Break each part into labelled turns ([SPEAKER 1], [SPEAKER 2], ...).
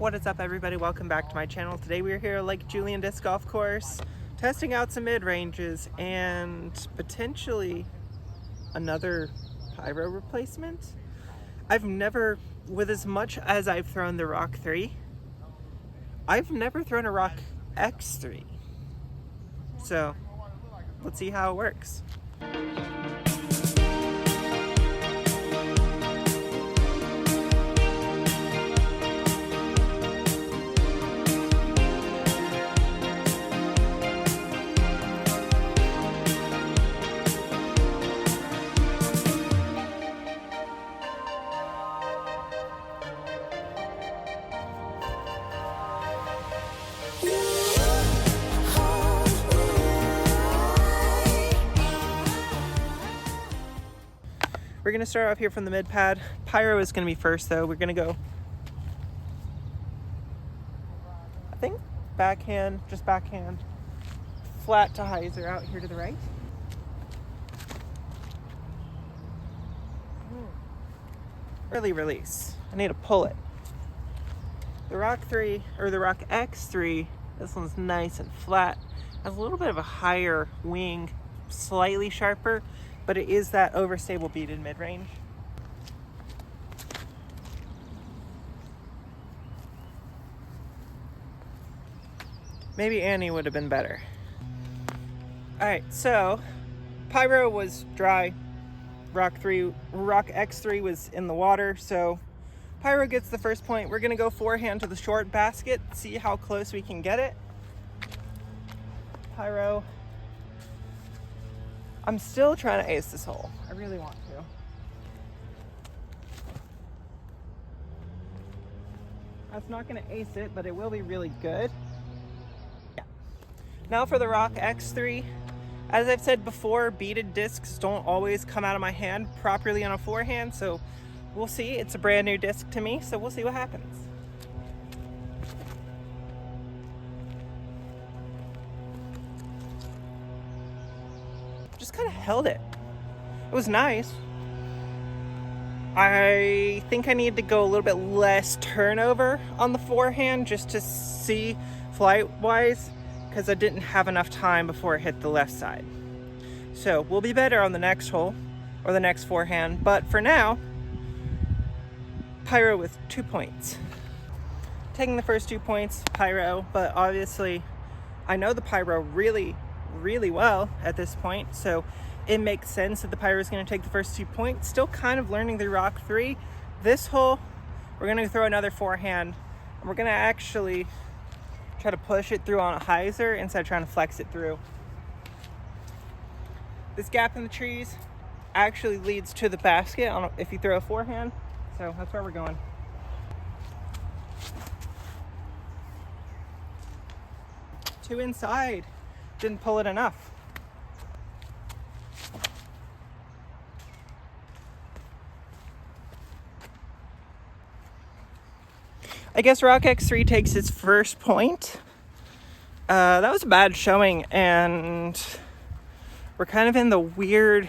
[SPEAKER 1] What is up, everybody? Welcome back to my channel. Today we are here at Lake Julian Disc Golf Course testing out some mid-ranges and potentially another Pyro replacement. I've never, with as much as I've thrown the Rocx3, I've never thrown a Rocx3. So let's see how it works. We're gonna start off here from the mid pad. Pyro is gonna be first though. We're gonna go, I think, backhand, just backhand, flat to hyzer out here to the right. Early release. I need to pull it. The Rocx3, or the Rocx3, this one's nice and flat. Has a little bit of a higher wing, slightly sharper, but it is that overstable beaded mid-range. Maybe Annie would have been better. Alright, so Pyro was dry. Rocx3 was in the water, so Pyro gets the first point. We're gonna go forehand to the short basket, see how close we can get it. Pyro. I'm still trying to ace this hole. I really want to. That's not gonna ace it, but it will be really good. Yeah. Now for the Rocx3. As I've said before, beaded discs don't always come out of my hand properly on a forehand, so we'll see. It's a brand new disc to me, so we'll see what happens. Just kind of held it. It was nice. I think I need to go a little bit less turnover on the forehand just to see flight-wise, because I didn't have enough time before it hit the left side. So we'll be better on the next hole or the next forehand, but for now, Pyro with 2 points. Taking the first 2 points, Pyro, but obviously I know the Pyro really well at this point, so it makes sense that the Pyro is going to take the first 2 points. Still kind of learning the Rocx3. This hole, we're going to throw another forehand, and we're going to actually try to push it through on a hyzer instead of trying to flex it through. This gap in the trees actually leads to the basket if you throw a forehand, so that's where we're going. Two inside. Didn't pull it enough. I guess Rocx3 takes its first point. That was a bad showing, and we're kind of in the weird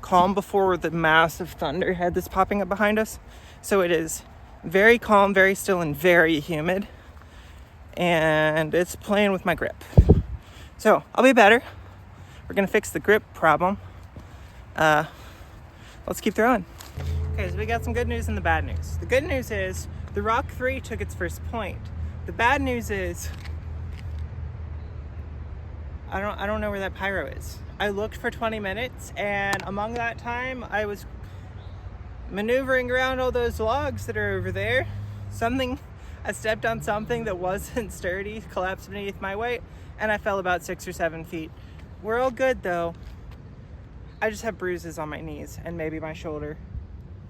[SPEAKER 1] calm before the massive thunderhead that's popping up behind us. So it is very calm, very still, and very humid. And it's playing with my grip. So I'll be better. We're gonna fix the grip problem. Let's keep throwing. Okay, so we got some good news and the bad news. The good news is the Rocx3 took its first point. The bad news is I don't know where that Pyro is. I looked for 20 minutes, and among that time I was maneuvering around all those logs that are over there. I stepped on something that wasn't sturdy, collapsed beneath my weight, and I fell about 6 or 7 feet. We're all good though. I just have bruises on my knees and maybe my shoulder.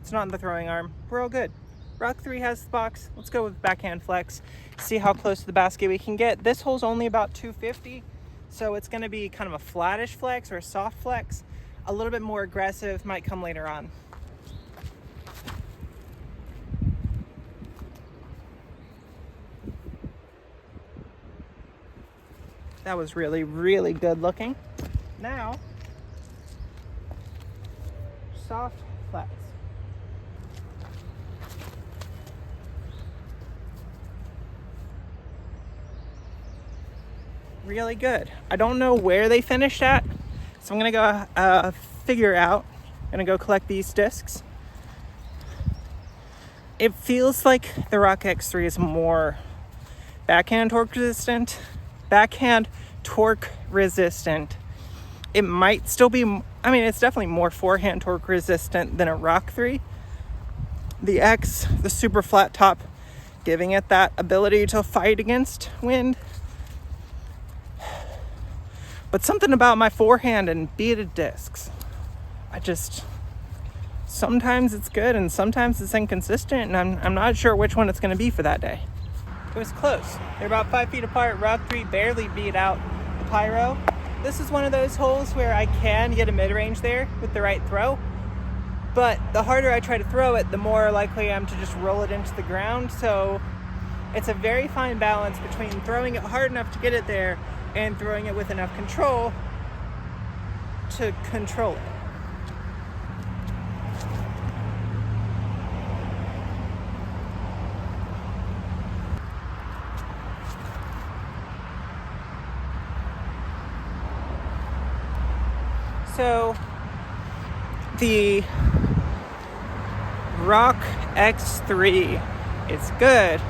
[SPEAKER 1] It's not in the throwing arm. We're all good. Rocx3 has the box. Let's go with backhand flex. See how close to the basket we can get. This hole's only about 250, so it's gonna be kind of a flattish flex or a soft flex. A little bit more aggressive might come later on. That was really good looking. Now, soft flats. really good. I don't know where they finished at, so I'm gonna go figure out. I'm gonna go collect these discs. It feels like the Rocx3 is more backhand torque resistant. It might still be, I mean, it's definitely more forehand torque resistant than a Rocx3. The X, the super flat top, giving it that ability to fight against wind. But something about my forehand and beaded discs, sometimes it's good and sometimes it's inconsistent, and I'm not sure which one it's going to be for that day. It was close. They're about 5 feet apart. Rocx3 barely beat out the Pyro. This is one of those holes where I can get a mid-range there with the right throw, but the harder I try to throw it, the more likely I am to just roll it into the ground. So it's a very fine balance between throwing it hard enough to get it there and throwing it with enough control to control it. So the Rocx3 is good,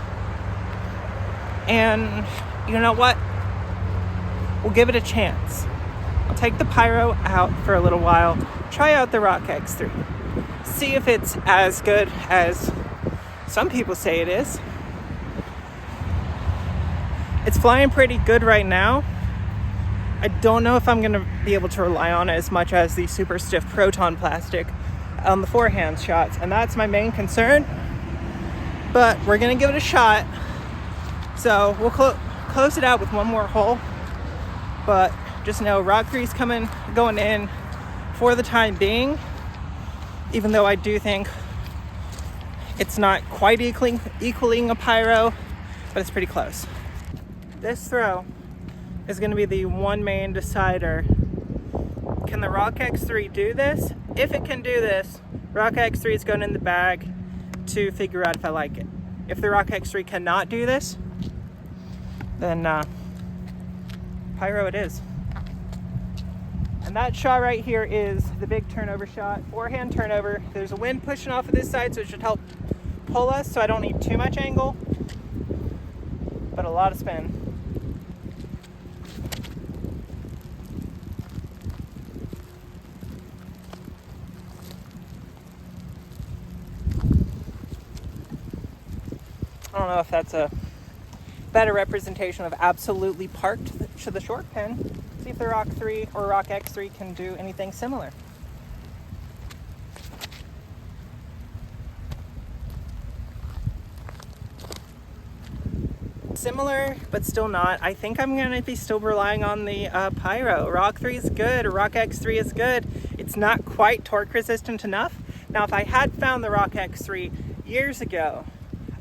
[SPEAKER 1] and you know what? We'll give it a chance. I'll take the Pyro out for a little while, try out the Rocx3, see if it's as good as some people say it is. It's flying pretty good right now. I don't know if I'm going to be able to rely on it as much as the super stiff Proton plastic on the forehand shots, and that's my main concern. But we're going to give it a shot. So we'll close it out with one more hole. But just know Rocx3's going in for the time being, even though I do think it's not quite equaling a Pyro, but it's pretty close. This throw is going to be the one main decider. Can the Rocx3 do this? If it can do this, Rocx3 is going in the bag to figure out if I like it. If the Rocx3 cannot do this, then Pyro it is. And that shot right here is the big turnover shot, forehand turnover. There's a wind pushing off of this side, so it should help pull us, so I don't need too much angle, but a lot of spin. I don't know if that's a better representation of absolutely parked to the short pin. See if the Rocx3 or Rocx3 can do anything similar. Similar, but still not. I think I'm going to be still relying on the Pyro. Rocx3 is good, Rocx3 is good. It's not quite torque resistant enough. Now, if I had found the Rocx3 years ago,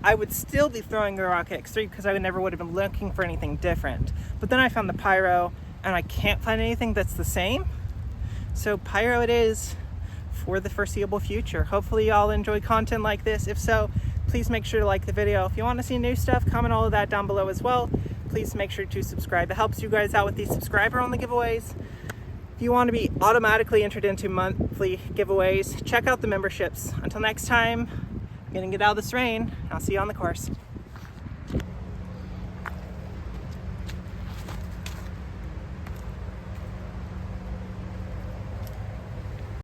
[SPEAKER 1] I would still be throwing the Rocx3 because I never would have been looking for anything different. But then I found the Pyro, and I can't find anything that's the same. So Pyro it is for the foreseeable future. Hopefully y'all enjoy content like this. If so, please make sure to like the video. If you want to see new stuff, comment all of that down below as well. Please make sure to subscribe. It helps you guys out with these subscriber-only giveaways. If you want to be automatically entered into monthly giveaways, check out the memberships. Until next time, I'm gonna get out of this rain. I'll see you on the course.